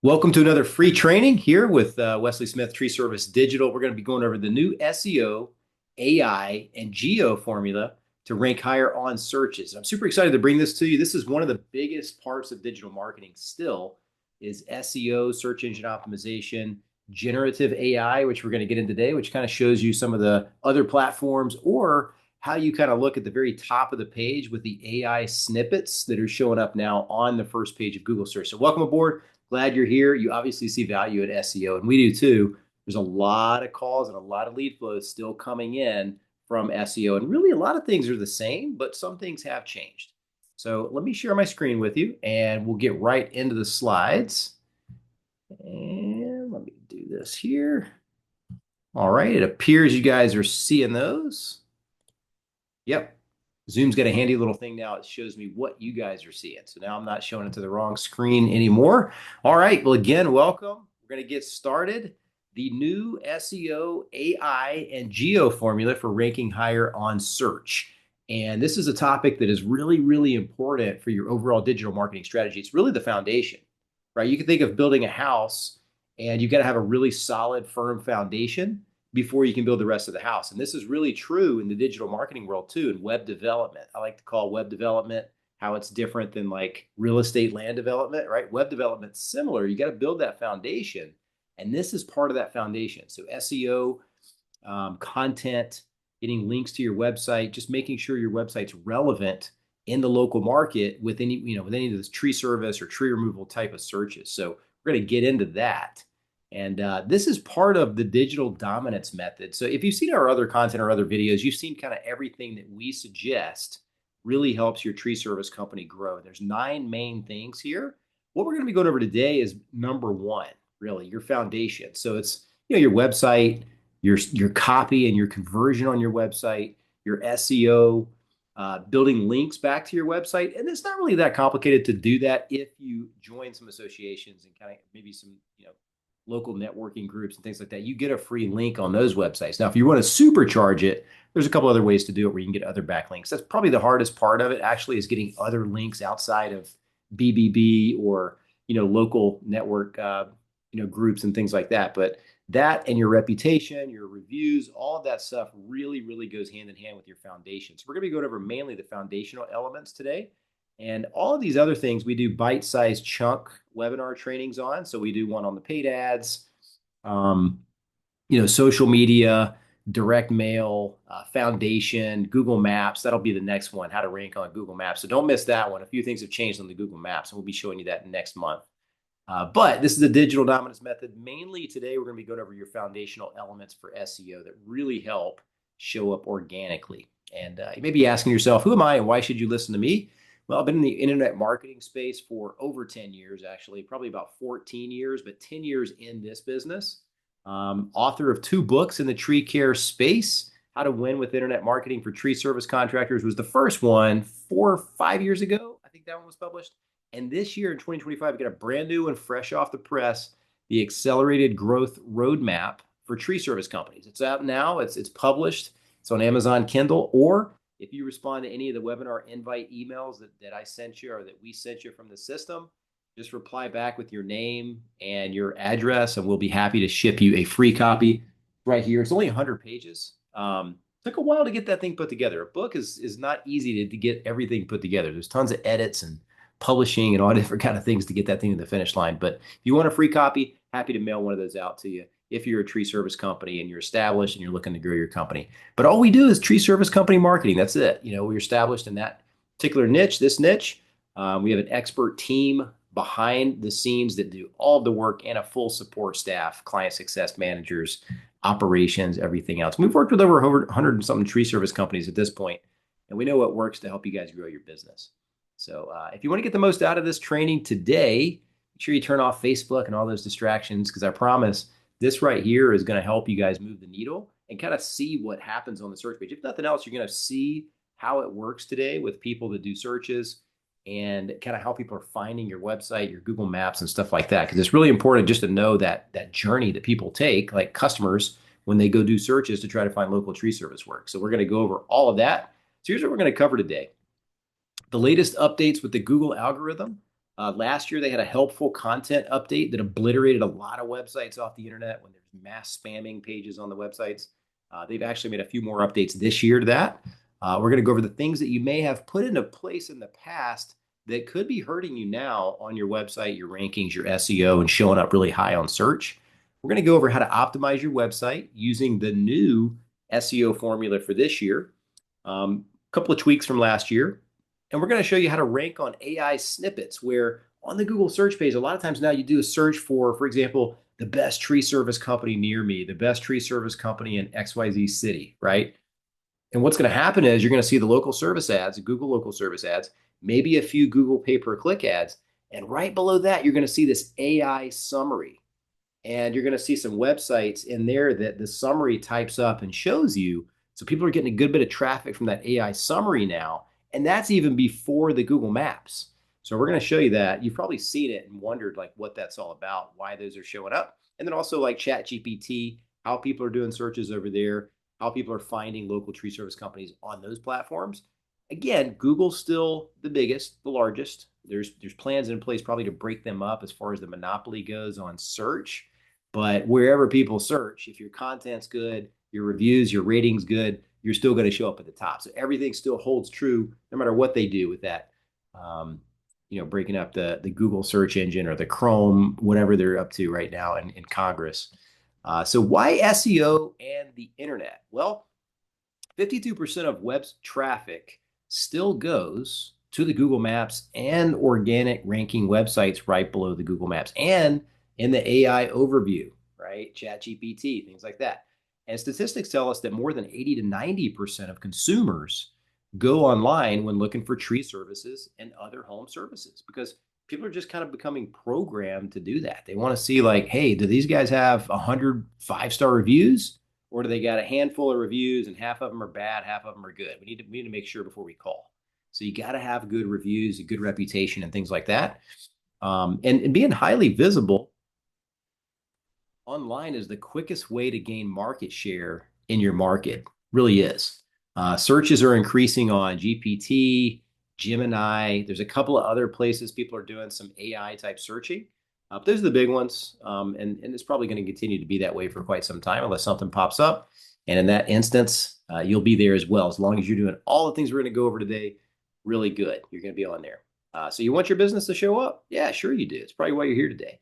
Welcome to another free training here with Wesley Smith, Tree Service Digital. We're going to be going over the new SEO, AI, and GEO formula to rank higher on searches. I'm super excited to bring this to you. This is one of the biggest parts of digital marketing still is SEO, search engine optimization, generative AI, which we're going to get into today, which kind of shows you some of the other platforms or how you kind of look at the very top of the page with the AI snippets that are showing up now on the first page of Google search. So welcome aboard. Glad you're here. You obviously see value at SEO, and we do too. There's a lot of calls and a lot of lead flows still coming in from SEO, and really a lot of things are the same, but some things have changed. So let me share my screen with you, and we'll get right into the slides. And let me do this here. All right, it appears you guys are seeing those. Yep. Zoom's got a handy little thing now. It shows me what you guys are seeing. So now I'm not showing it to the wrong screen anymore. All right. Well, again, welcome. We're going to get started. The new SEO, AI, and GEO formula for ranking higher on search. And this is a topic that is really, really important for your overall digital marketing strategy. It's really the foundation, right? You can think of building a house and you've got to have a really solid, firm foundation before you can build the rest of the house. And this is really true in the digital marketing world too, in web development. I like to call web development how it's different than like real estate land development, right? Web development's similar. You got to build that foundation. And this is part of that foundation. So SEO, content, getting links to your website, just making sure your website's relevant in the local market with any, with any of this tree service or tree removal type of searches. So we're going to get into that. And this is part of the digital dominance method. So if you've seen our other content or other videos, you've seen kind of everything that we suggest really helps your tree service company grow. There's 9 main things here. What we're going to be going over today is number 1, really, your foundation. So it's your website, your copy and your conversion on your website, your SEO, building links back to your website. And it's not really that complicated to do that if you join some associations and kind of maybe some, local networking groups and things like that. You get a free link on those websites. Now, if you want to supercharge it, there's a couple other ways to do it where you can get other backlinks. That's probably the hardest part of it, actually, is getting other links outside of BBB or, local network, groups and things like that. But that and your reputation, your reviews, all of that stuff really, really goes hand in hand with your foundation. So we're going to be going over mainly the foundational elements today. And all of these other things, we do bite-sized chunk webinar trainings on. So we do one on the paid ads, social media, direct mail, foundation, Google Maps. That'll be the next one, how to rank on Google Maps. So don't miss that one. A few things have changed on the Google Maps, and we'll be showing you that next month. But this is the digital dominance method. Mainly today, we're going to be going over your foundational elements for SEO that really help show up organically. And you may be asking yourself, who am I and why should you listen to me? Well, I've been in the internet marketing space for over 10 years, actually, probably about 14 years, but 10 years in this business. Author of 2 books in the tree care space. How to Win with Internet Marketing for Tree Service Contractors was the first one 4 or 5 years ago. I think that one was published. And this year in 2025, we got a brand new and fresh off the press, the Accelerated Growth Roadmap for Tree Service Companies. It's out now. It's published. It's on Amazon Kindle, or if you respond to any of the webinar invite emails that I sent you or that we sent you from the system, just reply back with your name and your address, and we'll be happy to ship you a free copy right here. It's only 100 pages. Took a while to get that thing put together. A book is not easy to get everything put together. There's tons of edits and publishing and all different kind of things to get that thing to the finish line. But if you want a free copy, happy to mail one of those out to you if you're a tree service company and you're established and you're looking to grow your company. But all we do is tree service company marketing. That's it. We're established in that particular niche, this niche. We have an expert team behind the scenes that do all of the work and a full support staff, client success managers, operations, everything else. We've worked with over 100 and something tree service companies at this point, and we know what works to help you guys grow your business. So if you want to get the most out of this training today, make sure you turn off Facebook and all those distractions, because I promise this right here is going to help you guys move the needle and kind of see what happens on the search page. If nothing else, you're going to see how it works today with people that do searches and kind of how people are finding your website, your Google Maps and stuff like that. Because it's really important just to know that journey that people take, like customers, when they go do searches to try to find local tree service work. So we're going to go over all of that. So here's what we're going to cover today. The latest updates with the Google algorithm, Last year, they had a helpful content update that obliterated a lot of websites off the internet when there's mass spamming pages on the websites. They've actually made a few more updates this year to that. We're going to go over the things that you may have put into place in the past that could be hurting you now on your website, your rankings, your SEO, and showing up really high on search. We're going to go over how to optimize your website using the new SEO formula for this year, a couple of tweaks from last year. And we're going to show you how to rank on AI snippets, where on the Google search page, a lot of times now you do a search for example, the best tree service company near me, the best tree service company in XYZ city, right? And what's going to happen is you're going to see the local service ads, Google local service ads, maybe a few Google pay-per-click ads. And right below that, you're going to see this AI summary. And you're going to see some websites in there that the summary types up and shows you. So people are getting a good bit of traffic from that AI summary now. And that's even before the Google Maps. So we're going to show you that. You've probably seen it and wondered like what that's all about, why those are showing up. And then also like ChatGPT, how people are doing searches over there, how people are finding local tree service companies on those platforms. Again, Google's still the biggest, the largest. There's plans in place probably to break them up as far as the monopoly goes on search. But wherever people search, if your content's good, your reviews, your ratings good, you're still going to show up at the top. So everything still holds true no matter what they do with that. Um, breaking up the Google search engine or the Chrome, whatever they're up to right now in Congress. So why SEO and the internet? Well, 52% of web traffic still goes to the Google Maps and organic ranking websites right below the Google Maps and in the AI overview, right? ChatGPT, things like that. And statistics tell us that more than 80 to 90% of consumers go online when looking for tree services and other home services because people are just kind of becoming programmed to do that. They want to see like, hey, do these guys have 100 5-star reviews? Or do they got a handful of reviews and half of them are bad, half of them are good? We need to make sure before we call. So you got to have good reviews, a good reputation, and things like that. And being highly visible online is the quickest way to gain market share in your market. Really is. Searches are increasing on GPT, Gemini. There's a couple of other places people are doing some AI type searching. Those are the big ones. And it's probably going to continue to be that way for quite some time unless something pops up. And in that instance, you'll be there as well. As long as you're doing all the things we're going to go over today, really good. You're going to be on there. So you want your business to show up? Yeah, sure you do. It's probably why you're here today.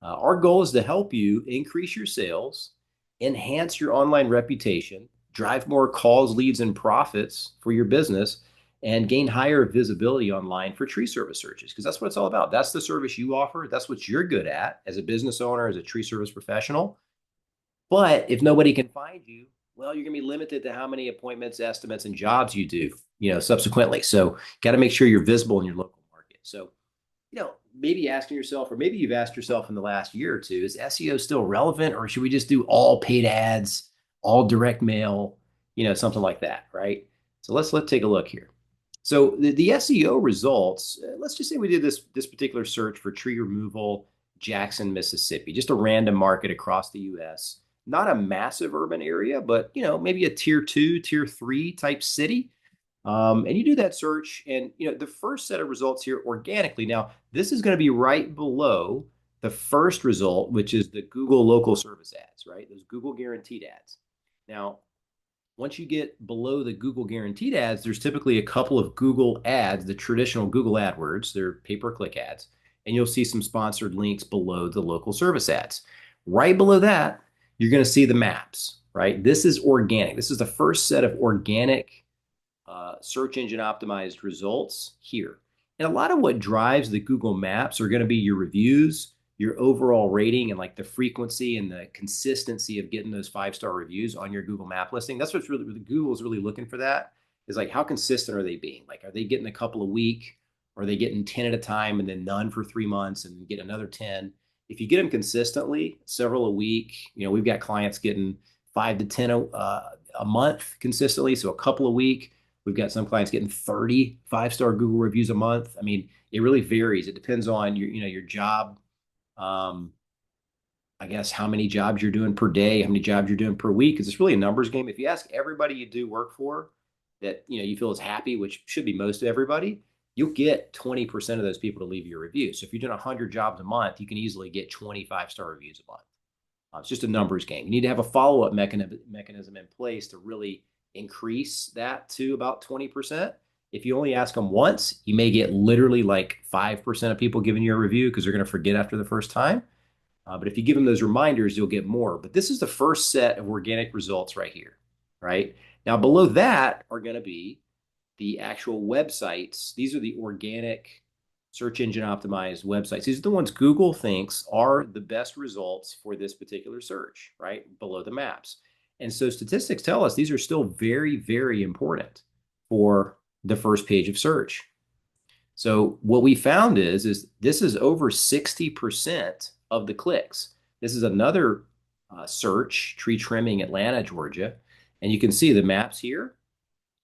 Our goal is to help you increase your sales, enhance your online reputation, drive more calls, leads, and profits for your business, and gain higher visibility online for tree service searches, because that's what it's all about. That's the service you offer. That's what you're good at as a business owner, as a tree service professional. But if nobody can find you, well, you're going to be limited to how many appointments, estimates, and jobs you do, subsequently. So got to make sure you're visible in your local market. So maybe asking yourself, or maybe you've asked yourself in the last year or two, is SEO still relevant, or should we just do all paid ads, all direct mail, something like that, right? So let's take a look here. So the SEO results, let's just say we did this particular search for tree removal, Jackson, Mississippi, just a random market across the U.S. Not a massive urban area, but maybe a tier 2, tier 3 type city. And you do that search, and the first set of results here organically. Now, this is going to be right below the first result, which is the Google local service ads, right? Those Google guaranteed ads. Now, once you get below the Google guaranteed ads, there's typically a couple of Google ads, the traditional Google AdWords, they're pay-per-click ads, and you'll see some sponsored links below the local service ads. Right below that, you're going to see the maps, right? This is organic. This is the first set of organic search engine optimized results here. And a lot of what drives the Google Maps are going to be your reviews, your overall rating, and like the frequency and the consistency of getting those 5-star reviews on your Google Map listing. That's what's really, Google is really looking for. That is like, how consistent are they being? Like, are they getting a couple a week? Or are they getting 10 at a time and then none for 3 months and get another 10? If you get them consistently, several a week, we've got clients getting 5 to 10 a month consistently, so a couple a week. We've got some clients getting 30 5-star Google reviews a month. I mean, it really varies. It depends on your job. I guess how many jobs you're doing per day, how many jobs you're doing per week, because it's really a numbers game. If you ask everybody you do work for that you feel is happy, which should be most of everybody, you'll get 20% of those people to leave you a review. So if you're doing 100 jobs a month, you can easily get 25-star reviews a month. It's just a numbers game. You need to have a follow-up mechanism in place to really increase that to about 20%. If you only ask them once, you may get literally like 5% of people giving you a review because they're going to forget after the first time. But if you give them those reminders, you'll get more. But this is the first set of organic results right here, right? Now, below that are going to be the actual websites. These are the organic search engine optimized websites. These are the ones Google thinks are the best results for this particular search, right? Below the maps. And so statistics tell us these are still very, very important for the first page of search. So what we found is this is over 60% of the clicks. This is another search, tree trimming, Atlanta, Georgia. And you can see the maps here.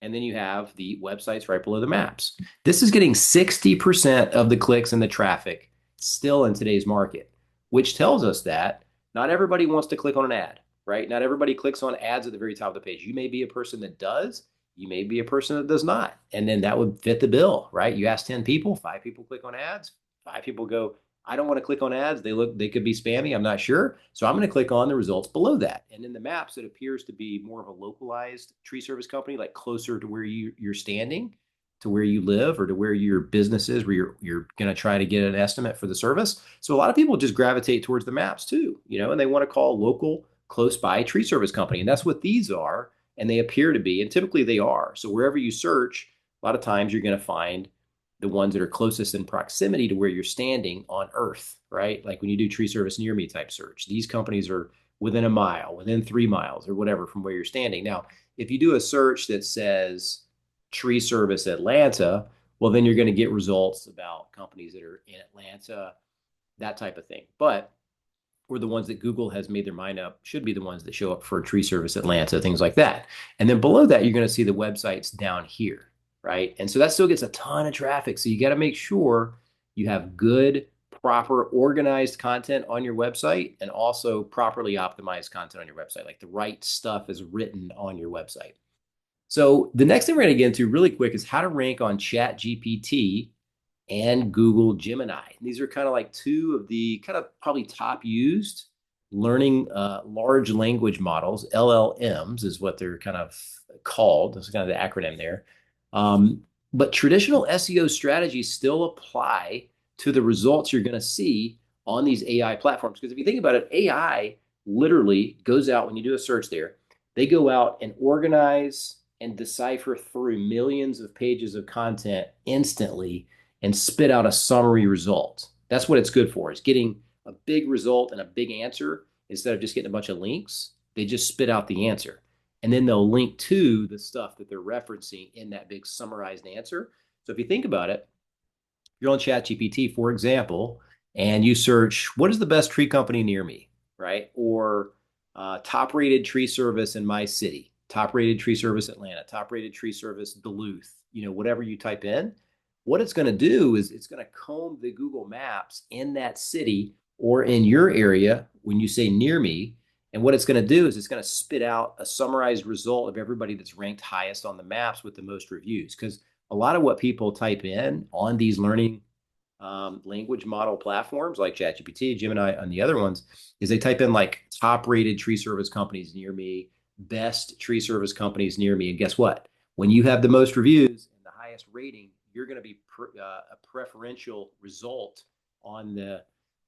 And then you have the websites right below the maps. This is getting 60% of the clicks and the traffic still in today's market, which tells us that not everybody wants to click on an ad, right? Not everybody clicks on ads at the very top of the page. You may be a person that does, you may be a person that does not. And then that would fit the bill, right? You ask 10 people, 5 people click on ads, 5 people go, I don't want to click on ads. They could be spammy. I'm not sure. So I'm going to click on the results below that. And in the maps, it appears to be more of a localized tree service company, like closer to where you're standing, to where you live, or to where your business is, where you're going to try to get an estimate for the service. So a lot of people just gravitate towards the maps too, and they want to call a local, close by tree service company. And that's what these are. And they appear to be, and typically they are. So wherever you search, a lot of times you're going to find the ones that are closest in proximity to where you're standing on Earth, right? Like when you do tree service near me type search, these companies are within a mile, within 3 miles, or whatever from where you're standing. Now, if you do a search that says tree service Atlanta, well, then you're going to get results about companies that are in Atlanta, that type of thing. But or the ones that Google has made their mind up should be the ones that show up for tree service Atlanta, things like that. And then below that, you're going to see the websites down here, right? And so that still gets a ton of traffic. So you got to make sure you have good, proper, organized content on your website and also properly optimized content on your website. Like the right stuff is written on your website. So the next thing we're going to get into really quick is how to rank on ChatGPT and Google Gemini. These are kind of like two of the kind of probably top used learning large language models. LLMs is what they're kind of called. That's kind of the acronym there. But traditional SEO strategies still apply to the results you're going to see on these AI platforms. Because if you think about it, AI literally goes out when you do a search there, they go out and organize and decipher through millions of pages of content instantly and spit out a summary result. That's what it's good for. It's getting a big result and a big answer instead of just getting a bunch of links. They just spit out the answer. And then they'll link to the stuff that they're referencing in that big summarized answer. So if you think about it, you're on ChatGPT, for example, and you search, what is the best tree company near me, right? Or top rated tree service in my city, top rated tree service Atlanta, top rated tree service Duluth, whatever you type in. What it's going to do is it's going to comb the Google Maps in that city or in your area when you say near me. And what it's going to do is it's going to spit out a summarized result of everybody that's ranked highest on the maps with the most reviews. Because a lot of what people type in on these learning language model platforms like ChatGPT, Gemini, and the other ones is they type in like top rated tree service companies near me, best tree service companies near me. And guess what? When you have the most reviews and the highest rating, you're going to be a preferential result on the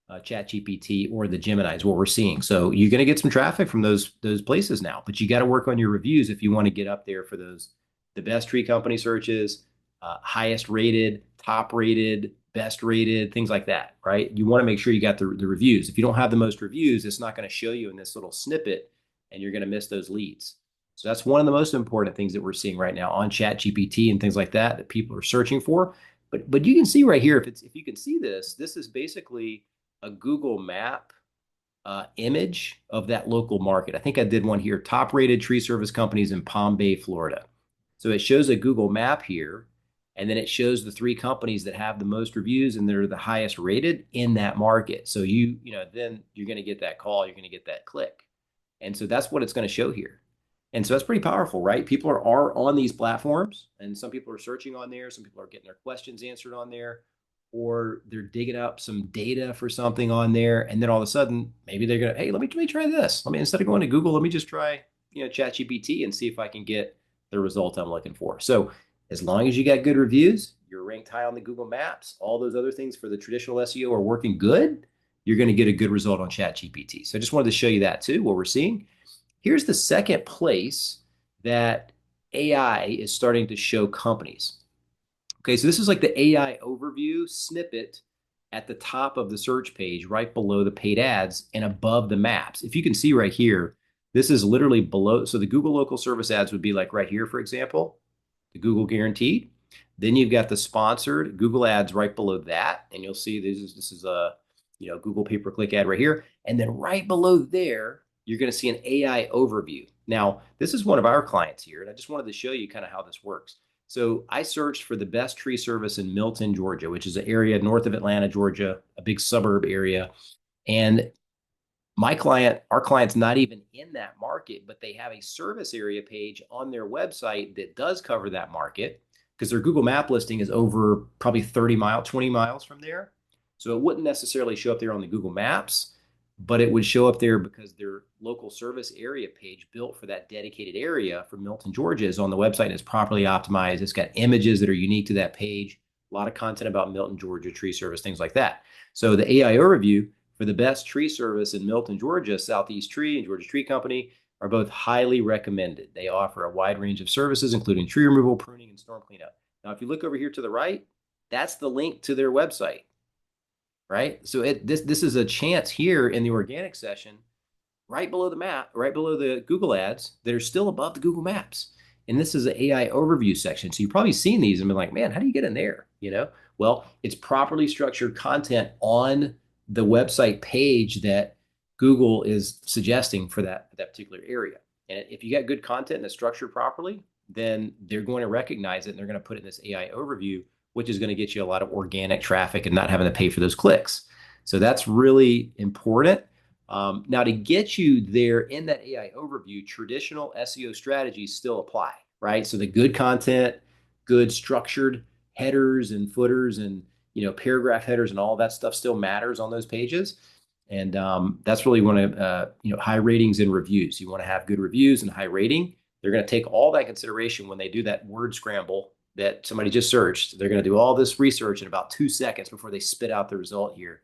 ChatGPT or the Gemini is what we're seeing. So you're going to get some traffic from those places now, but you got to work on your reviews if you want to get up there for those the best tree company searches, highest rated, top rated, best rated, things like that, right? You want to make sure you got the reviews. If you don't have the most reviews, it's not going to show you in this little snippet, and you're going to miss those leads. So that's one of the most important things that we're seeing right now on ChatGPT and things like that people are searching for. But you can see right here, if you can see this is basically a Google map image of that local market. I think I did one here, top rated tree service companies in Palm Bay, Florida. So it shows a Google map here, and then it shows the 3 companies that have the most reviews and they're the highest rated in that market. So then you're going to get that call, you're going to get that click. And so that's what it's going to show here. And so that's pretty powerful, right? People are on these platforms, and some people are searching on there. Some people are getting their questions answered on there, or they're digging up some data for something on there. And then all of a sudden, maybe they're going to, hey, let me try this. Instead of going to Google, let me just try, ChatGPT and see if I can get the result I'm looking for. So as long as you got good reviews, you're ranked high on the Google Maps, all those other things for the traditional SEO are working good, you're going to get a good result on ChatGPT. So I just wanted to show you that too, what we're seing. Here's the second place that AI is starting to show companies. Okay, so this is like the AI overview snippet at the top of the search page, right below the paid ads and above the maps. If you can see right here, this is literally below. So the Google local service ads would be like right here, for example, the Google guaranteed. Then you've got the sponsored Google ads right below that, and you'll see this is a Google pay-per-click ad right here, and then right below there you're going to see an AI overview. Now this is one of our clients here, and I just wanted to show you kind of how this works. So I searched for the best tree service in Milton, Georgia, which is an area north of Atlanta, Georgia, a big suburb area, and our client's not even in that market, but they have a service area page on their website that does cover that market because their Google map listing is over probably 30 miles, 20 miles from there. So it wouldn't necessarily show up there on the Google Maps, but it would show up there because their local service area page built for that dedicated area for Milton, Georgia is on the website and it's properly optimized. It's got images that are unique to that page, a lot of content about Milton, Georgia, tree service, things like that. So the AI overview for the best tree service in Milton, Georgia, Southeast Tree and Georgia Tree Company are both highly recommended. They offer a wide range of services, including tree removal, pruning, and storm cleanup. Now, if you look over here to the right, that's the link to their website, right? So this is a chance here in the organic session right below the map, right below the Google ads that are still above the Google Maps. And this is an AI overview section. So you've probably seen these and been like, man, how do you get in there? Well, it's properly structured content on the website page that Google is suggesting for that particular area. And if you got good content and it's structured properly, then they're going to recognize it and they're going to put it in this AI overview, which is going to get you a lot of organic traffic and not having to pay for those clicks. So that's really important. Now, to get you there in that AI overview, traditional SEO strategies still apply, right? So the good content, good structured headers and footers and paragraph headers and all that stuff still matters on those pages. And that's really one of high ratings and reviews. You want to have good reviews and high rating. They're going to take all that consideration when they do that word scramble that somebody just searched. They're going to do all this research in about 2 seconds before they spit out the result here.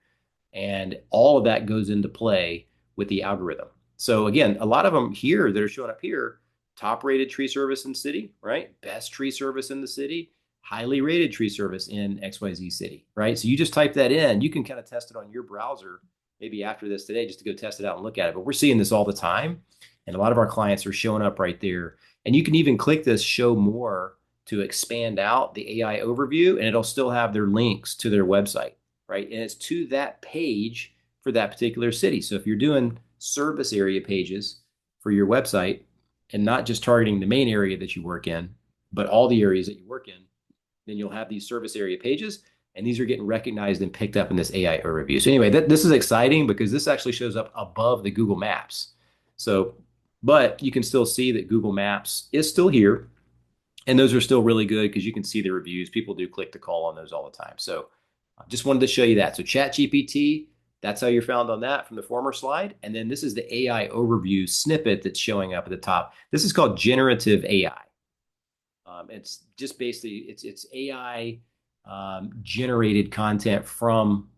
And all of that goes into play with the algorithm. So again, a lot of them here that are showing up here, top rated tree service in the city, right? Best tree service in the city, highly rated tree service in XYZ city, right? So you just type that in, you can kind of test it on your browser maybe after this today just to go test it out and look at it. But we're seeing this all the time. And a lot of our clients are showing up right there. And you can even click this show more to expand out the AI overview, and it'll still have their links to their website, right? And it's to that page for that particular city. So if you're doing service area pages for your website and not just targeting the main area that you work in, but all the areas that you work in, then you'll have these service area pages, and these are getting recognized and picked up in this AI overview. So anyway, this is exciting because this actually shows up above the Google Maps. So, but you can still see that Google Maps is still here, and those are still really good because you can see the reviews. People do click to call on those all the time. So just wanted to show you that. So ChatGPT, that's how you're found on that from the former slide. And then this is the AI overview snippet that's showing up at the top. This is called generative AI. It's just basically it's AI generated content from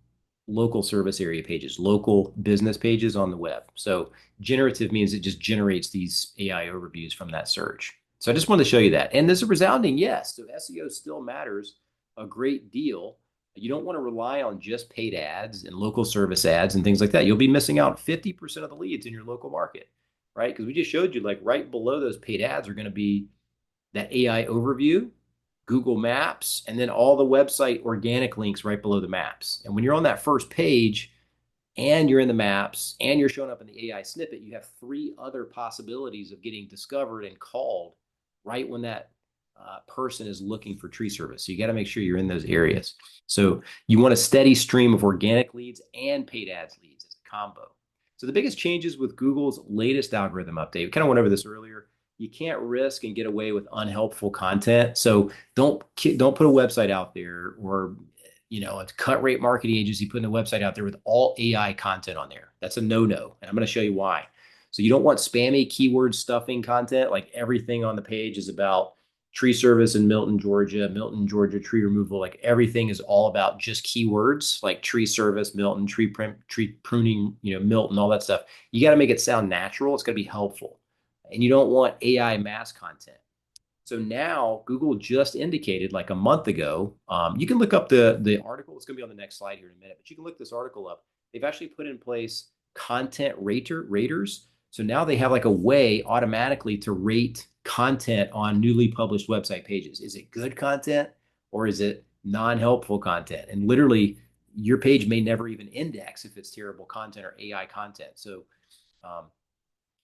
local service area pages, local business pages on the web. So generative means it just generates these AI overviews from that search. So I just wanted to show you that. And there's a resounding yes. So SEO still matters a great deal. You don't want to rely on just paid ads and local service ads and things like that. You'll be missing out 50% of the leads in your local market, right? Because we just showed you like right below those paid ads are going to be that AI overview, Google Maps, and then all the website organic links right below the maps. And when you're on that first page and you're in the maps and you're showing up in the AI snippet, you have three other possibilities of getting discovered and called right when that person is looking for tree service. So you got to make sure you're in those areas. So you want a steady stream of organic leads and paid ads leads as a combo. So the biggest changes with Google's latest algorithm update, we kind of went over this earlier, you can't risk and get away with unhelpful content. So don't put a website out there, or a cut rate marketing agency putting a website out there with all AI content on there. That's a no-no, and I'm going to show you why. So you don't want spammy keyword stuffing content, like everything on the page is about tree service in Milton, Georgia tree removal. Like everything is all about just keywords like tree service, Milton, tree pruning, Milton, all that stuff. You got to make it sound natural. It's got to be helpful, and you don't want AI mass content. So now Google just indicated like a month ago, you can look up the article. It's going to be on the next slide here in a minute, but you can look this article up. They've actually put in place content raters. So now they have like a way automatically to rate content on newly published website pages. Is it good content or is it non-helpful content? And literally, your page may never even index if it's terrible content or AI content. So um,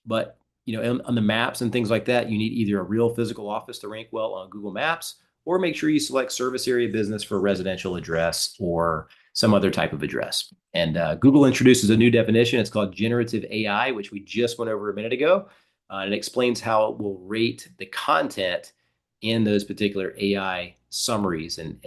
but on the maps and things like that, you need either a real physical office to rank well on Google Maps, or make sure you select service area business for residential address or some other type of address. And Google introduces a new definition. It's called generative AI, which we just went over a minute ago. And it explains how it will rate the content in those particular AI summaries and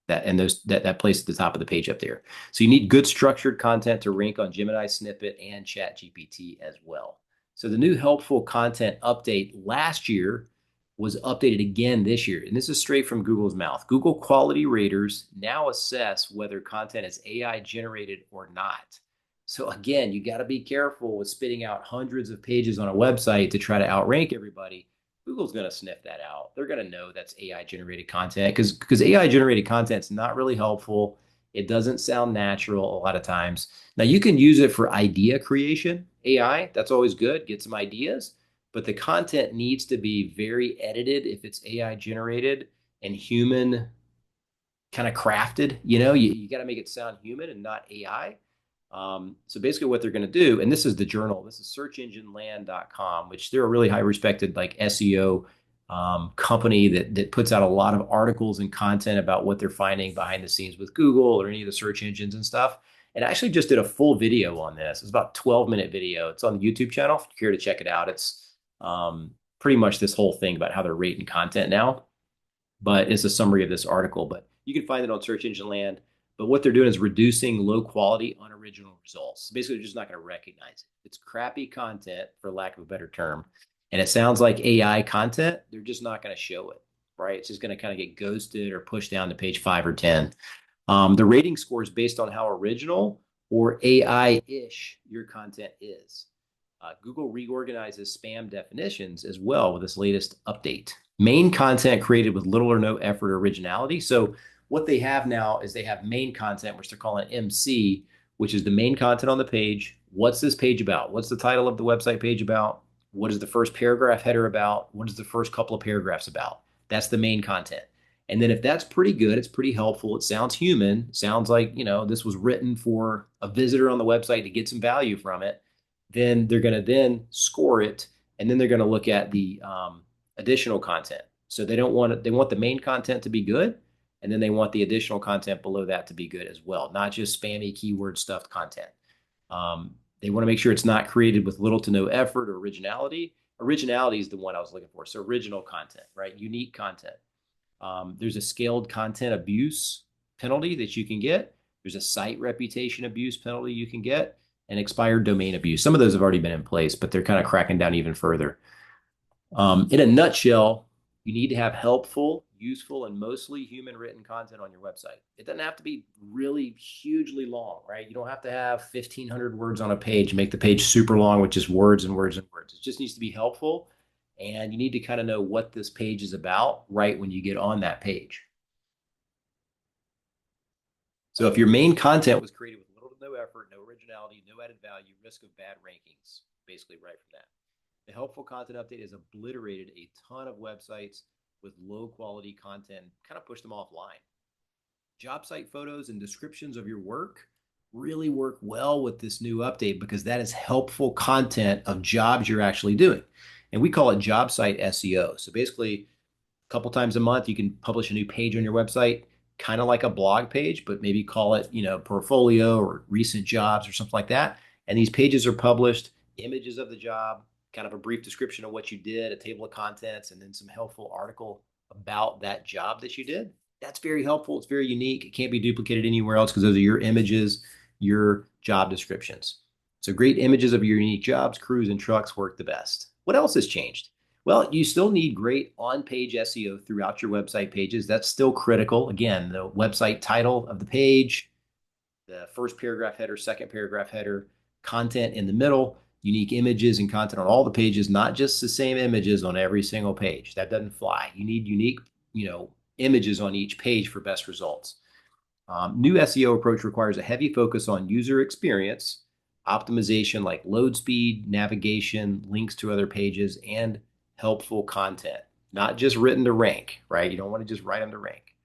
that place at the top of the page up there. So you need good structured content to rank on Gemini Snippet and ChatGPT as well. So the new helpful content update last year was updated again this year. And this is straight from Google's mouth. Google quality raters now assess whether content is AI generated or not. So again, you got to be careful with spitting out hundreds of pages on a website to try to outrank everybody. Google's going to sniff that out. They're going to know that's AI generated content because AI generated content is not really helpful. It doesn't sound natural a lot of times. Now you can use it for idea creation, AI. That's always good. Get some ideas, but the content needs to be very edited if it's AI generated and human kind of crafted. You got to make it sound human and not AI. So basically what they're going to do, and this is the journal, this is searchengineland.com, which they're a really high respected like SEO company that puts out a lot of articles and content about what they're finding behind the scenes with Google or any of the search engines and stuff. And I actually just did a full video on this. It's about a 12-minute video. It's on the YouTube channel. If you care to check it out, it's pretty much this whole thing about how they're rating content now, but it's a summary of this article. But you can find it on Search Engine Land. But what they're doing is reducing low quality, unoriginal results. Basically, they're just not going to recognize it. It's crappy content, for lack of a better term, and it sounds like AI content. They're just not going to show it, right? It's just going to kind of get ghosted or pushed down to page 5 or 10. The rating score is based on how original or AI-ish your content is. Google reorganizes spam definitions as well with this latest update. Main content created with little or no effort or originality. So what they have now is they have main content, which they're calling MC, which is the main content on the page. What's this page about? What's the title of the website page about? What is the first paragraph header about? What is the first couple of paragraphs about? That's the main content. And then if that's pretty good, it's pretty helpful, it sounds human, sounds like, this was written for a visitor on the website to get some value from it, then they're going to then score it, and then they're going to look at the additional content. So they don't want it, they want the main content to be good, and then they want the additional content below that to be good as well, not just spammy keyword stuffed content. They want to make sure it's not created with little to no effort or originality. Originality is the one I was looking for. So original content, right? Unique content. There's a scaled content abuse penalty that you can get. There's a site reputation abuse penalty you can get, and expired domain abuse. Some of those have already been in place, but they're kind of cracking down even further. In a nutshell, you need to have helpful, useful, and mostly human written content on your website. It doesn't have to be really hugely long, right? You don't have to have 1,500 words on a page, make the page super long with just words and words and words. It just needs to be helpful. And you need to kind of know what this page is about right when you get on that page. So if your main content was created with little to no effort, no originality, no added value, risk of bad rankings, basically right from that. The helpful content update has obliterated a ton of websites with low quality content, kind of pushed them offline. Job site photos and descriptions of your work really work well with this new update because that is helpful content of jobs you're actually doing. And we call it job site SEO. So basically, a couple times a month, you can publish a new page on your website, kind of like a blog page, but maybe call it, portfolio or recent jobs or something like that. And these pages are published, images of the job, kind of a brief description of what you did, a table of contents, and then some helpful article about that job that you did. That's very helpful. It's very unique. It can't be duplicated anywhere else because those are your images, your job descriptions. So great images of your unique jobs, crews, and trucks work the best. What else has changed? Well, you still need great on-page SEO throughout your website pages. That's still critical. Again, the website title of the page, the first paragraph header, second paragraph header, content in the middle, unique images and content on all the pages, not just the same images on every single page. That doesn't fly. You need unique, images on each page for best results. New SEO approach requires a heavy focus on user experience, optimization like load speed, navigation, links to other pages, and helpful content, not just written to rank, right? You don't want to just write them to rank.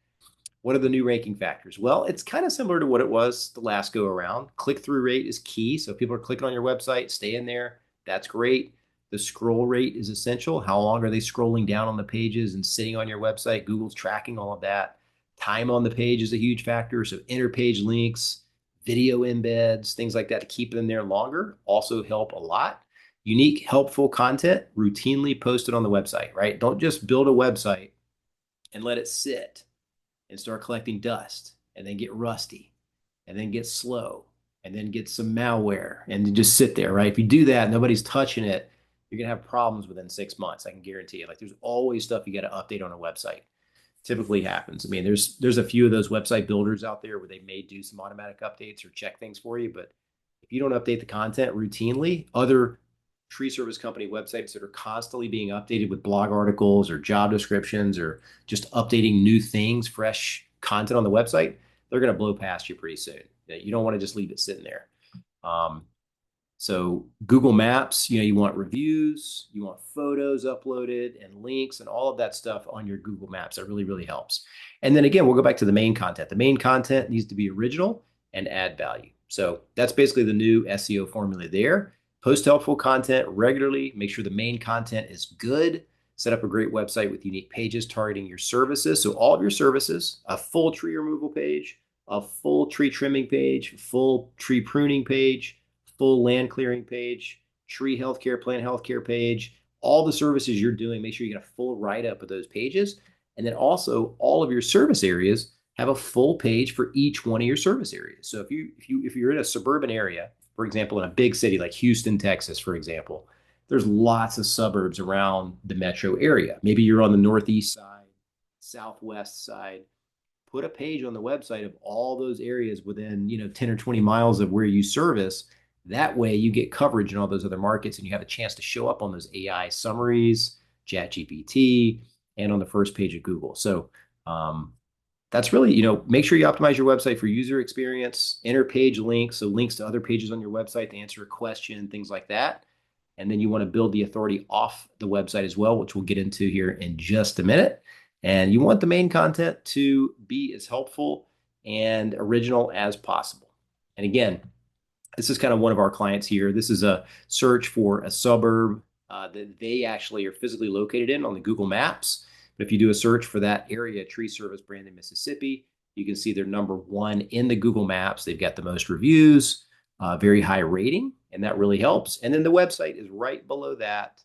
What are the new ranking factors? Well, it's kind of similar to what it was the last go around. Click-through rate is key. So if people are clicking on your website, stay in there. That's great. The scroll rate is essential. How long are they scrolling down on the pages and sitting on your website? Google's tracking all of that. Time on the page is a huge factor. So interpage links, video embeds, things like that to keep them there longer also help a lot. Unique, helpful content routinely posted on the website, right? Don't just build a website and let it sit and start collecting dust and then get rusty and then get slow and then get some malware and just sit there, right? If you do that, nobody's touching it, you're going to have problems within 6 months. I can guarantee you. Like there's always stuff you got to update on a website. Typically happens. I mean, there's a few of those website builders out there where they may do some automatic updates or check things for you, but if you don't update the content routinely, other tree service company websites that are constantly being updated with blog articles or job descriptions or just updating new things, fresh content on the website, they're going to blow past you pretty soon. You don't want to just leave it sitting there. So Google Maps, you want reviews, you want photos uploaded and links and all of that stuff on your Google Maps. That really, really helps. And then again, we'll go back to the main content. The main content needs to be original and add value. So that's basically the new SEO formula there. Post helpful content regularly. Make sure the main content is good. Set up a great website with unique pages targeting your services. So all of your services, a full tree removal page, a full tree trimming page, full tree pruning page, full land clearing page, tree healthcare, plant healthcare page, all the services you're doing, make sure you get a full write-up of those pages. And then also all of your service areas have a full page for each one of your service areas. So if you're in a suburban area, for example, in a big city like Houston, Texas, for example, there's lots of suburbs around the metro area. Maybe you're on the northeast side, southwest side. Put a page on the website of all those areas within 10 or 20 miles of where you service. That way you get coverage in all those other markets and you have a chance to show up on those AI summaries, ChatGPT, and on the first page of Google. So that's really, make sure you optimize your website for user experience, enter page links, so links to other pages on your website to answer a question, things like that. And then you want to build the authority off the website as well, which we'll get into here in just a minute. And you want the main content to be as helpful and original as possible. And again, this is kind of one of our clients here. This is a search for a suburb that they actually are physically located in on the Google Maps. But if you do a search for that area, Tree Service Brandon, Mississippi, you can see they're number one in the Google Maps. They've got the most reviews, very high rating, and that really helps. And then the website is right below that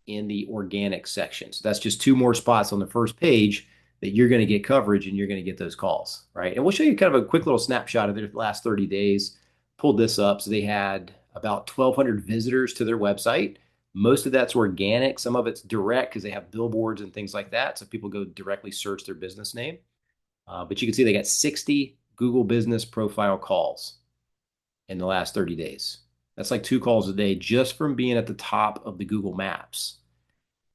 in the organic section. So that's just two more spots on the first page that you're going to get coverage and you're going to get those calls, right? And we'll show you kind of a quick little snapshot of their last 30 days. Pulled this up. So they had about 1,200 visitors to their website. Most of that's organic. Some of it's direct because they have billboards and things like that. So people go directly search their business name. But you can see they got 60 Google Business Profile calls in the last 30 days. That's like 2 calls a day just from being at the top of the Google Maps.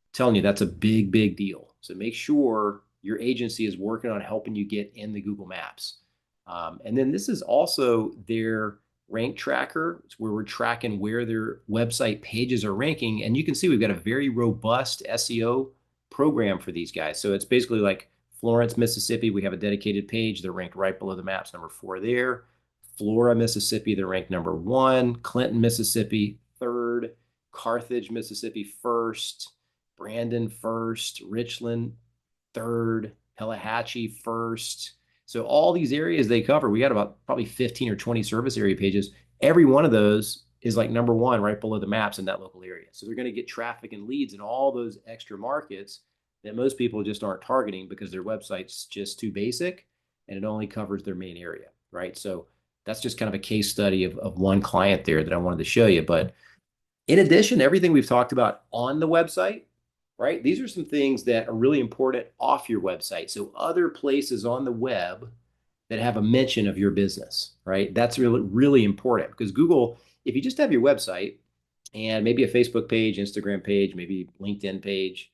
I'm telling you, that's a big, big deal. So make sure your agency is working on helping you get in the Google Maps. And then this is also their rank tracker. It's where we're tracking where their website pages are ranking. And you can see we've got a very robust SEO program for these guys. So it's basically like Florence, Mississippi, we have a dedicated page. They're ranked right below the maps, number 4 there. Flora, Mississippi, they're ranked number 1. Clinton, Mississippi, 3rd. Carthage, Mississippi, 1st. Brandon, 1st. Richland, 3rd. Tallahatchie, 1st. So all these areas they cover, we got about probably 15 or 20 service area pages. Every one of those is like number one right below the maps in that local area. So they're going to get traffic and leads in all those extra markets that most people just aren't targeting because their website's just too basic and it only covers their main area, right? So that's just kind of a case study of one client there that I wanted to show you. But in addition, everything we've talked about on the website, right? These are some things that are really important off your website. So other places on the web that have a mention of your business, right? That's really, really important because Google, if you just have your website and maybe a Facebook page, Instagram page, maybe LinkedIn page,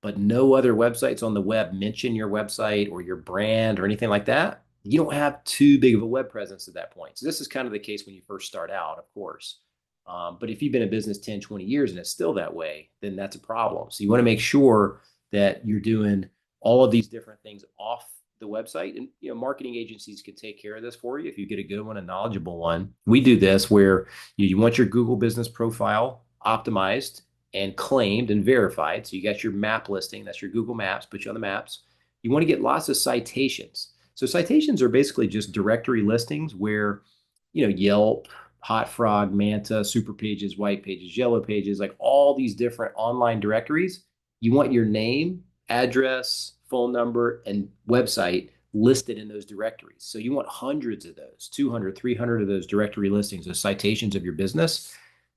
but no other websites on the web mention your website or your brand or anything like that, you don't have too big of a web presence at that point. So this is kind of the case when you first start out, of course. But if you've been in business 10, 20 years and it's still that way, then that's a problem. So you want to make sure that you're doing all of these different things off the website. And marketing agencies can take care of this for you if you get a good one, a knowledgeable one. We do this where you want your Google business profile optimized and claimed and verified. So you got your map listing, that's your Google Maps, put you on the maps. You want to get lots of citations. So citations are basically just directory listings where, Yelp, Hot Frog, Manta, Super Pages, White Pages, Yellow Pages, like all these different online directories. You want your name, address, phone number, and website listed in those directories. So you want hundreds of those, 200, 300 of those directory listings, those citations of your business.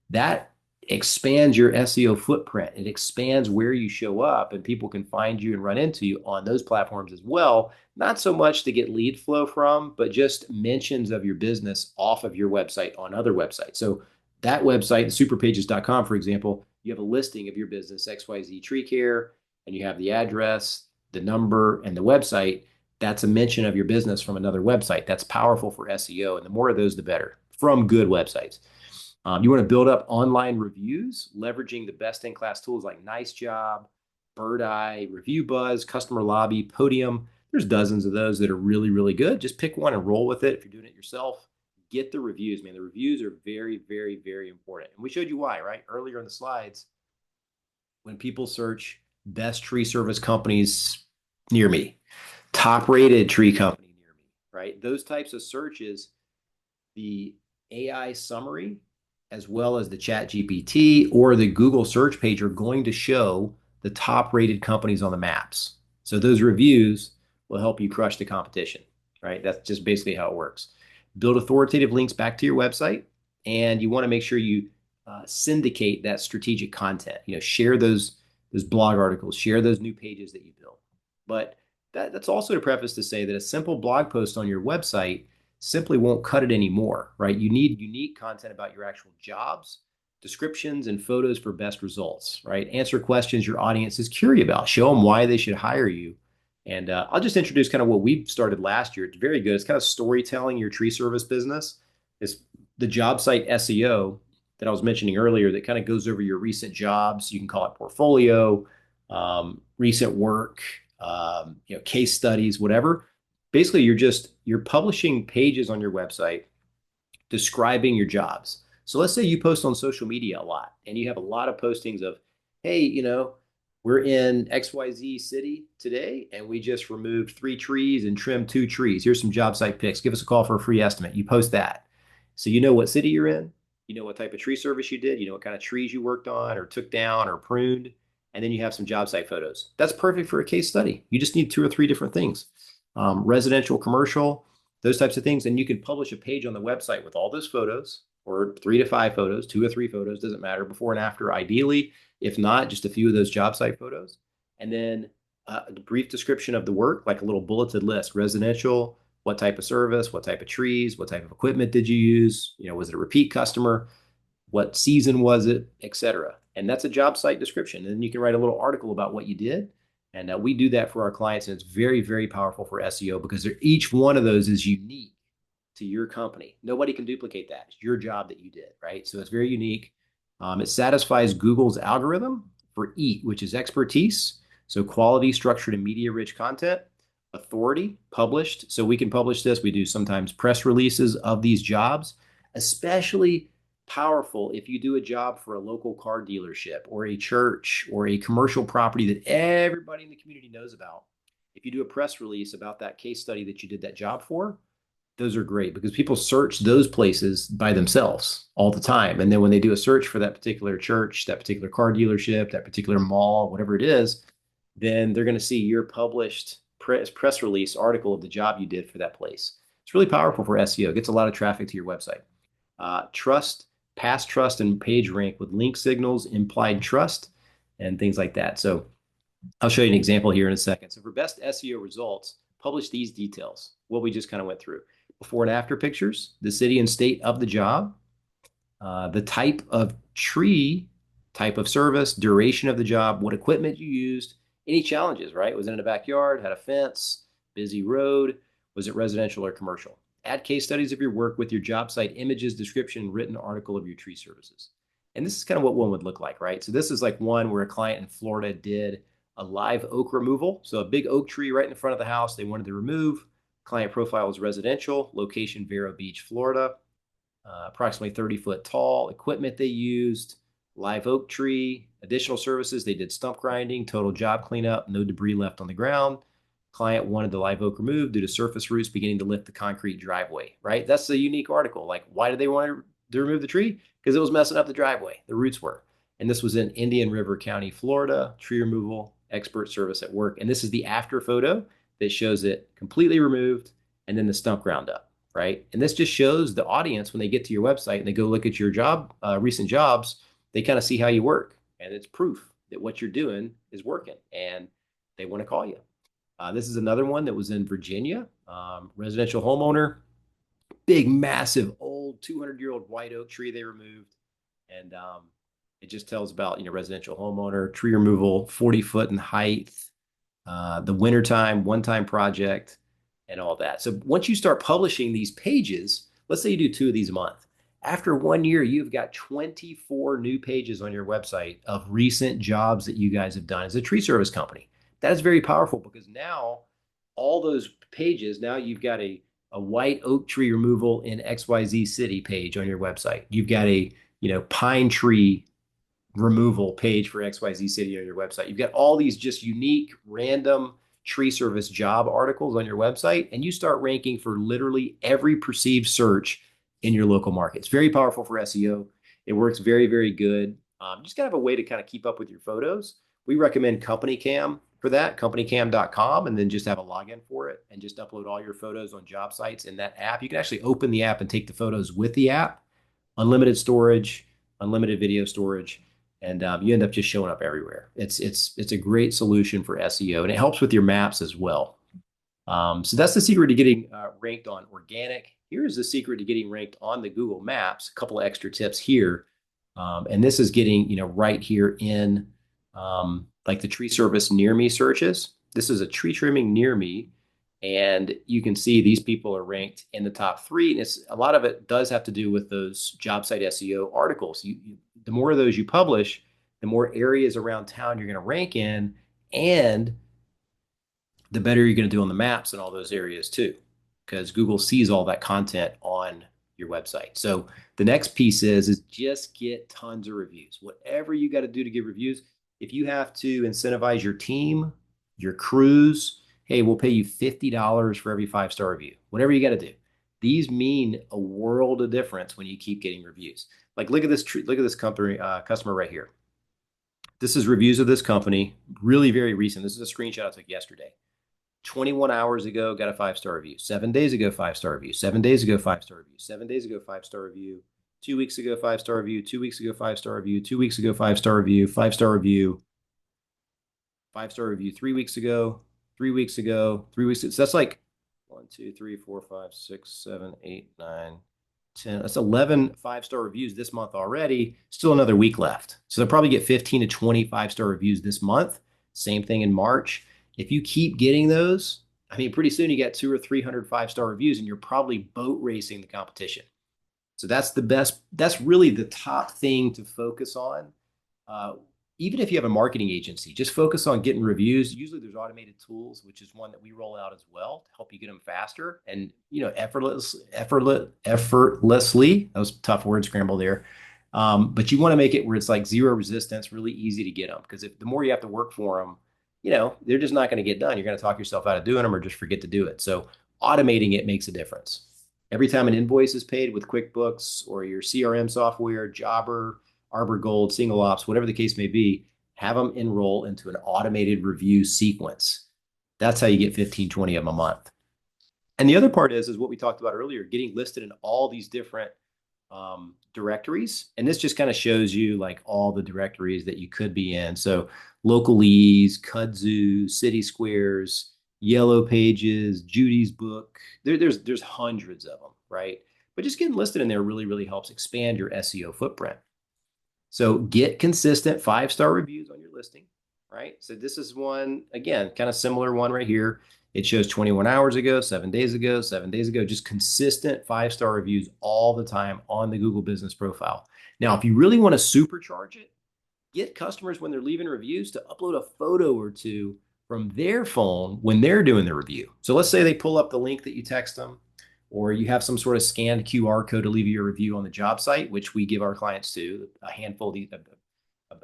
That expands your SEO footprint. It expands where you show up and people can find you and run into you on those platforms as well. Not so much to get lead flow from, but just mentions of your business off of your website on other websites. So that website, superpages.com, for example, you have a listing of your business, XYZ Tree Care, and you have the address, the number, and the website. That's a mention of your business from another website. That's powerful for SEO. And the more of those, the better from good websites. You want to build up online reviews, leveraging the best-in-class tools like Nice Job, Bird Eye, Review Buzz, Customer Lobby, Podium. There's dozens of those that are really, really good. Just pick one and roll with it. If you're doing it yourself, get the reviews, man. The reviews are very, very, very important. And we showed you why, right? Earlier in the slides, when people search best tree service companies near me, top-rated tree company near me, right? Those types of searches, the AI summary, as well as the Chat GPT or the Google search page are going to show the top rated companies on the maps. So those reviews will help you crush the competition, right? That's just basically how it works. Build authoritative links back to your website, and you want to make sure you syndicate that strategic content. Share those blog articles, share those new pages that you build. But that's also to preface to say that a simple blog post on your website simply won't cut it anymore, right? You need unique content about your actual jobs, descriptions, and photos for best results, right? Answer questions your audience is curious about. Show them why they should hire you. And I'll just introduce kind of what we started last year. It's very good. It's kind of storytelling your tree service business. It's the job site SEO that I was mentioning earlier that kind of goes over your recent jobs. You can call it portfolio, recent work, case studies, whatever. Basically, you're publishing pages on your website describing your jobs. So let's say you post on social media a lot and you have a lot of postings of, hey, we're in XYZ city today and we just removed 3 trees and trimmed 2 trees. Here's some job site pics. Give us a call for a free estimate. You post that. So you know what city you're in, you know what type of tree service you did, you know what kind of trees you worked on or took down or pruned, and then you have some job site photos. That's perfect for a case study. You just need 2 or 3 different things. Residential, commercial, those types of things. And you can publish a page on the website with all those photos, or 3 to 5 photos, 2 or 3 photos, doesn't matter, before and after, ideally. If not, just a few of those job site photos. And then a brief description of the work, like a little bulleted list: residential, what type of service, what type of trees, what type of equipment did you use? Was it a repeat customer? What season was it, etc. And that's a job site description. And then you can write a little article about what you did. And we do that for our clients, and it's very, very powerful for SEO because each one of those is unique to your company. Nobody can duplicate that. It's your job that you did, right? So it's very unique. It satisfies Google's algorithm for EAT, which is expertise. So quality, structured, and media-rich content. Authority, published. So we can publish this. We do sometimes press releases of these jobs, especially powerful if you do a job for a local car dealership or a church or a commercial property that everybody in the community knows about. If you do a press release about that case study that you did that job for, Those are great because people search those places by themselves all the time. And then when they do a search for that particular church, that particular car dealership, that particular mall, whatever it is, then they're going to see your published press release article of the job you did for that place. It's really powerful for SEO. It gets a lot of traffic to your website. Trust, past trust, and page rank with link signals, implied trust, and things like that. So I'll show you an example here in a second. So for best SEO results, publish these details, what we just kind of went through. Before and after pictures, the city and state of the job, the type of tree, type of service, duration of the job, what equipment you used, any challenges, right? Was it in a backyard, had a fence, busy road? Was it residential or commercial? Add case studies of your work with your job site images, description, written article of your tree services. And this is kind of what one would look like, right? So this is like one where a client in Florida did a live oak removal. So a big oak tree right in front of the house they wanted to remove. Client profile was residential, location Vero Beach, Florida, approximately 30-foot tall. Equipment they used, live oak tree. Additional services, they did stump grinding, total job cleanup, no debris left on the ground. Client wanted the live oak removed due to surface roots beginning to lift the concrete driveway, right? That's a unique article. Like, why did they want to remove the tree? Because it was messing up the driveway. The roots were. And this was in Indian River County, Florida, tree removal, expert service at work. And this is the after photo that shows it completely removed and then the stump ground up, right? And this just shows the audience when they get to your website and they go look at your job, recent jobs, they kind of see how you work. And it's proof that what you're doing is working and they want to call you. This is another one that was in Virginia, residential homeowner, big, massive, old 200-year-old white oak tree they removed. And it just tells about, residential homeowner, tree removal, 40 foot in height, the wintertime, one-time project, and all that. So once you start publishing these pages, let's say you do 2 of these a month. After 1 year, you've got 24 new pages on your website of recent jobs that you guys have done as a tree service company. That is very powerful because now all those pages, now you've got a white oak tree removal in XYZ city page on your website. You've got a, pine tree removal page for XYZ City on your website. You've got all these just unique, random tree service job articles on your website, and you start ranking for literally every perceived search in your local market. It's very powerful for SEO. It works very, very good. Just gotta have a way to kind of keep up with your photos. We recommend Company Cam for that, companycam.com, and then just have a login for it and just upload all your photos on job sites in that app. You can actually open the app and take the photos with the app, unlimited storage, unlimited video storage, and you end up just showing up everywhere. It's a great solution for SEO, and it helps with your maps as well. So that's the secret to getting ranked on organic. Here's the secret to getting ranked on the Google Maps. A couple of extra tips here, and this is getting right here in like the tree service near me searches. This is a tree trimming near me, and you can see these people are ranked in the top 3. And a lot of it does have to do with those job site SEO articles. The more of those you publish, the more areas around town you're going to rank in, and the better you're going to do on the maps in all those areas too, because Google sees all that content on your website. So the next piece is just get tons of reviews. Whatever you got to do to get reviews. If you have to incentivize your team, your crews, hey, we'll pay you $50 for every 5-star review. Whatever you got to do. These mean a world of difference when you keep getting reviews. Like look at this company customer right here. This is reviews of this company, really very recent. This is a screenshot I took yesterday. 21 hours ago, got a 5-star review. 7 days ago, 5-star review. 7 days ago, 5-star review. 7 days ago, 5-star review. 2 weeks ago, 5-star review. 2 weeks ago, 5-star review. 2 weeks ago, 5-star review. 5-star review. 5-star review 3 weeks ago. 3 weeks ago. 3 weeks ago. So that's like 1, 2, 3, 4, 5, 6, 7, 8, 9, 10. That's 11 5-star reviews this month already. Still another week left. So they'll probably get 15 to 20 5-star reviews this month. Same thing in March. If you keep getting those, I mean, pretty soon you get 200 or 300 5-star reviews, and you're probably boat racing the competition. So that's the best. That's really the top thing to focus on. Even if you have a marketing agency, just focus on getting reviews. Usually there's automated tools, which is one that we roll out as well to help you get them faster and, effortlessly. That was a tough word scramble there. But you want to make it where it's like zero resistance, really easy to get them. Because if the more you have to work for them, they're just not going to get done. You're going to talk yourself out of doing them or just forget to do it. So automating it makes a difference. Every time an invoice is paid with QuickBooks or your CRM software, Jobber, Arbor Gold, Single Ops, whatever the case may be, have them enroll into an automated review sequence. That's how you get 15, 20 of them a month. And the other part is what we talked about earlier, getting listed in all these different directories. And this just kind of shows you like all the directories that you could be in. So Localese, Kudzu, City Squares, Yellow Pages, Judy's Book. There's hundreds of them, right? But just getting listed in there really, really helps expand your SEO footprint. So get consistent 5-star reviews on your listing, right? So this is one, again, kind of similar one right here. It shows 21 hours ago, 7 days ago, 7 days ago, just consistent 5-star reviews all the time on the Google Business Profile. Now, if you really want to supercharge it, get customers when they're leaving reviews to upload a photo or two from their phone when they're doing the review. So let's say they pull up the link that you text them, or you have some sort of scanned QR code to leave you a review on the job site, which we give our clients to a handful of these,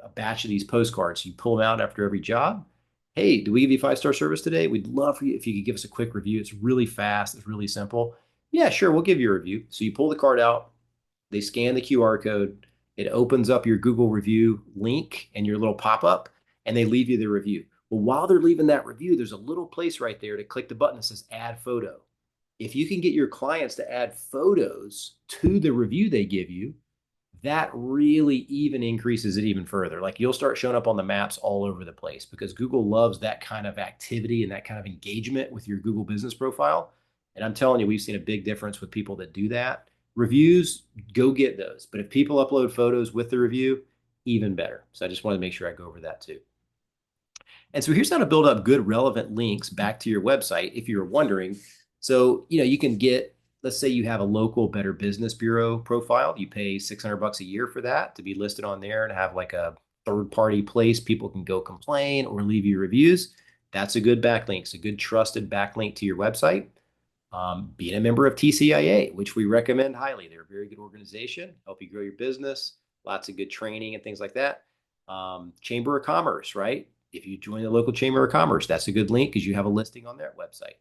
a batch of these postcards. You pull them out after every job. Hey, do we give you 5-star service today? We'd love for you if you could give us a quick review. It's really fast. It's really simple. Yeah, sure. We'll give you a review. So you pull the card out. They scan the QR code. It opens up your Google review link and your little pop-up, and they leave you the review. Well, while they're leaving that review, there's a little place right there to click the button that says add photo. If you can get your clients to add photos to the review they give you, that really even increases it even further. Like you'll start showing up on the maps all over the place because Google loves that kind of activity and that kind of engagement with your Google business profile. And I'm telling you, we've seen a big difference with people that do that. Reviews, go get those. But if people upload photos with the review, even better. So I just wanted to make sure I go over that too. And so here's how to build up good relevant links back to your website if you're wondering. So, you can get, let's say you have a local Better Business Bureau profile. You pay $600 a year for that to be listed on there and have like a third-party place people can go complain or leave you reviews. That's a good backlink. It's a good trusted backlink to your website. Being a member of TCIA, which we recommend highly. They're a very good organization, help you grow your business, lots of good training and things like that. Chamber of Commerce, right? If you join the local Chamber of Commerce, that's a good link because you have a listing on their website.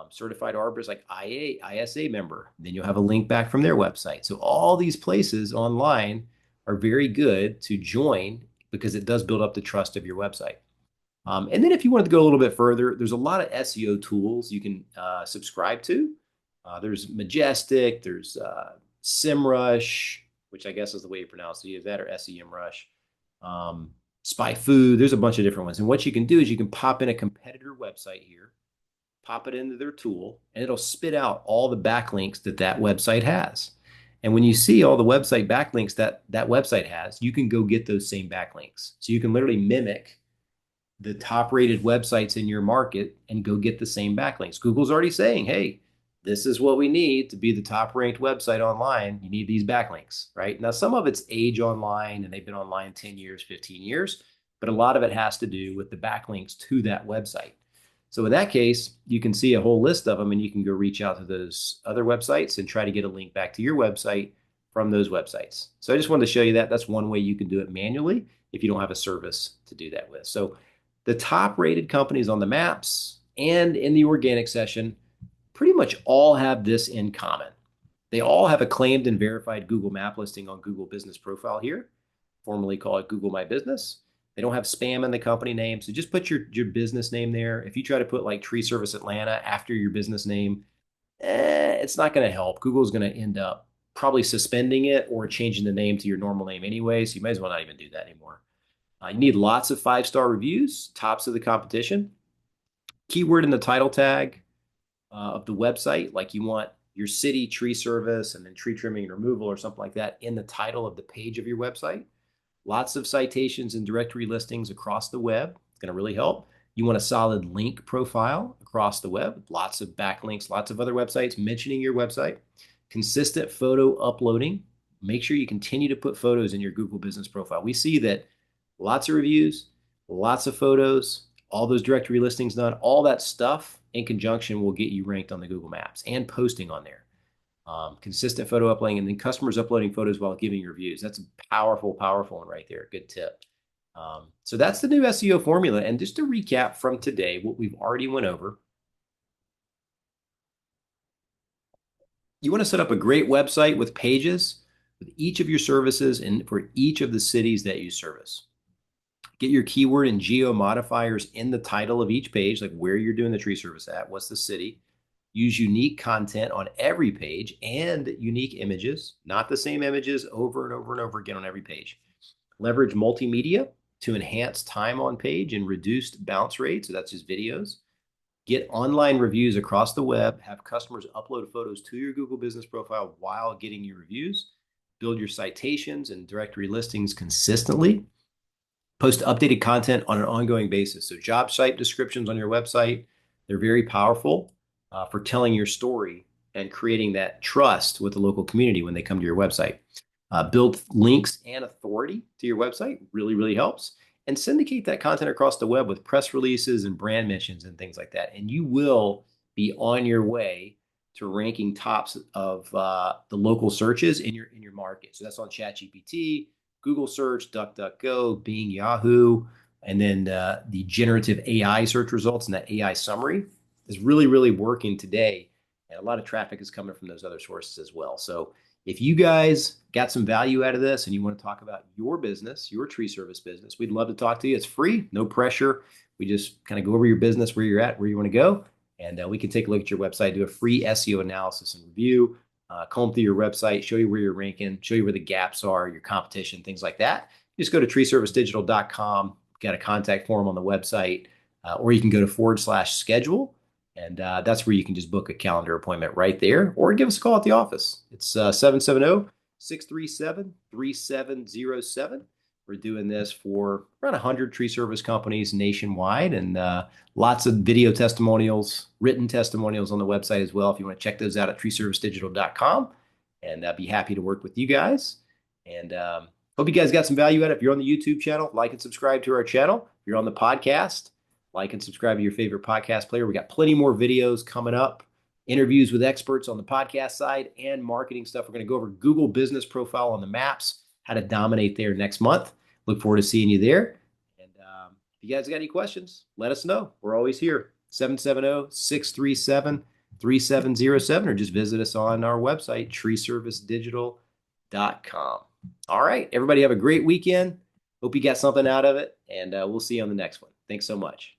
Certified arborists like ISA member, then you'll have a link back from their website. So all these places online are very good to join because it does build up the trust of your website. And then if you wanted to go a little bit further, there's a lot of SEO tools you can subscribe to. There's Majestic, there's SEMrush, which I guess is the way you pronounce it, either that or SEMrush. SpyFu, there's a bunch of different ones. And what you can do is you can pop in a competitor website here, pop it into their tool, and it'll spit out all the backlinks that website has. And when you see all the website backlinks that website has, you can go get those same backlinks. So you can literally mimic the top rated websites in your market and go get the same backlinks. Google's already saying, hey, this is what we need to be the top ranked website online. You need these backlinks, right? Now, some of it's age online and they've been online 10 years, 15 years, but a lot of it has to do with the backlinks to that website. So in that case, you can see a whole list of them and you can go reach out to those other websites and try to get a link back to your website from those websites. So I just wanted to show you that. That's one way you can do it manually if you don't have a service to do that with. So the top rated companies on the maps and in the organic session pretty much all have this in common. They all have a claimed and verified Google map listing on Google Business Profile here, formerly called Google My Business. They don't have spam in the company name. So just put your business name there. If you try to put like Tree Service Atlanta after your business name, it's not going to help. Google's going to end up probably suspending it or changing the name to your normal name anyway. So you might as well not even do that anymore. You need lots of 5-star reviews, tops of the competition. Keyword in the title tag of the website, like you want your city tree service and then tree trimming and removal or something like that in the title of the page of your website. Lots of citations and directory listings across the web. It's going to really help. You want a solid link profile across the web. Lots of backlinks, lots of other websites mentioning your website. Consistent photo uploading. Make sure you continue to put photos in your Google Business Profile. We see that lots of reviews, lots of photos, all those directory listings done, all that stuff in conjunction will get you ranked on the Google Maps and posting on there. Consistent photo uploading, and then customers uploading photos while giving reviews. That's a powerful, powerful one right there. Good tip. So that's the new SEO formula. And just to recap from today, what we've already went over. You want to set up a great website with pages with each of your services and for each of the cities that you service. Get your keyword and geo modifiers in the title of each page, like where you're doing the tree service at, what's the city. Use unique content on every page and unique images, not the same images over and over and over again on every page. Leverage multimedia to enhance time on page and reduced bounce rate. So that's just videos. Get online reviews across the web. Have customers upload photos to your Google business profile while getting your reviews. Build your citations and directory listings consistently. Post updated content on an ongoing basis. So job site descriptions on your website, they're very powerful for telling your story and creating that trust with the local community when they come to your website. Build links and authority to your website, really, really helps. And syndicate that content across the web with press releases and brand mentions and things like that. And you will be on your way to ranking tops of the local searches in your market. So that's on ChatGPT, Google search, DuckDuckGo, Bing, Yahoo, and then the generative AI search results and that AI summary is really, really working today. And a lot of traffic is coming from those other sources as well. So if you guys got some value out of this and you want to talk about your business, your tree service business, we'd love to talk to you. It's free, no pressure. We just kind of go over your business, where you're at, where you want to go. And we can take a look at your website, do a free SEO analysis and review, comb through your website, show you where you're ranking, show you where the gaps are, your competition, things like that. Just go to treeservicedigital.com, got a contact form on the website, or you can go to /schedule. And that's where you can just book a calendar appointment right there, or give us a call at the office. It's 770-637-3707. We're doing this for around 100 tree service companies nationwide, and lots of video testimonials, written testimonials on the website as well. If you want to check those out at treeservicedigital.com, and I'd be happy to work with you guys. And hope you guys got some value out of it. If you're on the YouTube channel, like and subscribe to our channel. If you're on the podcast, like and subscribe to your favorite podcast player. We got plenty more videos coming up, interviews with experts on the podcast side and marketing stuff. We're going to go over Google business profile on the maps, how to dominate there next month. Look forward to seeing you there. And if you guys got any questions, let us know. We're always here, 770-637-3707, or just visit us on our website, treeservicedigital.com. All right, everybody have a great weekend. Hope you got something out of it, and we'll see you on the next one. Thanks so much.